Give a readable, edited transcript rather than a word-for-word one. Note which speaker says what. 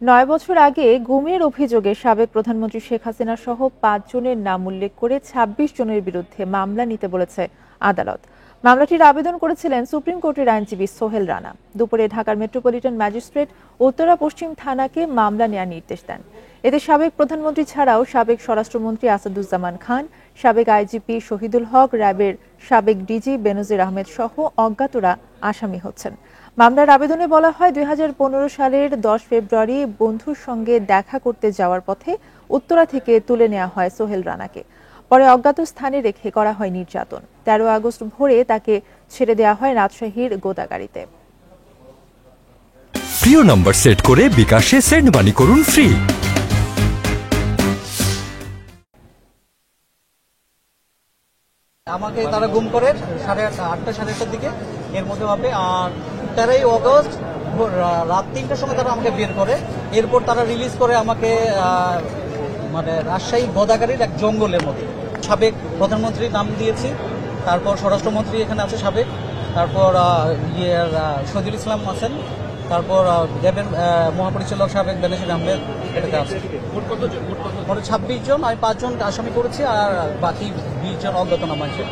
Speaker 1: ৯ বছর আগে গুমের অভিযোগে সাবেক প্রধানমন্ত্রী শেখ হাসিনা সহ ৫ জনের নাম উল্লেখ করে ২৬ জনের বিরুদ্ধে মামলা নিতে বলেছে আদালত। মামলাটির আবেদন করেছিলেন সুপ্রিম কোর্টের আইনজীবী সোহেল রানা। দুপুরে ঢাকার মেট্রোপলিটন ম্যাজিস্ট্রেট উত্তরা পশ্চিম থানাকে মামলা নেওয়ার নির্দেশ দেন। এতে সাবেক প্রধানমন্ত্রী ছাড়াও সাবেক স্বরাষ্ট্রমন্ত্রী আসাদুজ্জামান খান, সাবেক আইজিপি শহীদুল হক, র্যাবের সাবেক ডিজি বেনজির আহমেদ সহ অজ্ঞাতরা আসামি হচ্ছেন। মামলার আবেদনে বলা হয়, ২০১৫ সালের ১০ ফেব্রুয়ারি বন্ধুর সঙ্গে দেখা করতে যাওয়ার পথে উত্তরা থেকে তুলে নেওয়া হয় সোহেল রানাকে। পরে অজ্ঞাত স্থানে রেখে করা হয় নির্যাতন। ১৩ আগস্ট ভোরে তাকে ছেড়ে দেওয়া হয় রাজশাহীর গোদাগাড়িতে।
Speaker 2: প্রিয় নম্বর সেট করে বিকাশে সেন্ড মানি করুন ফ্রি।
Speaker 3: আমাকে তারা গুম করে 8:30-8:30টার দিকে, এর মধ্যে হবে। আর 13ই আগস্ট রাত 3টার সময় তারা আমাকে বের করে, এরপর তারা রিলিজ করে আমাকে মানে রাজশাহী গোদাগাড়ির এক জঙ্গলের মধ্যে। সাবেক প্রধানমন্ত্রীর নাম দিয়েছি, তারপর স্বরাষ্ট্রমন্ত্রী এখানে আছে সাবেক, তারপর শহীদুল ইসলাম আছেন, তারপর র্যাবের মহাপরিচালক সাবেক বেনজির আহমেদ এটাতে আছে। মোট 26 জন, আমি 5 জন আসামি করেছি আর বাকি 20 জন অজ্ঞাতনামা আছে।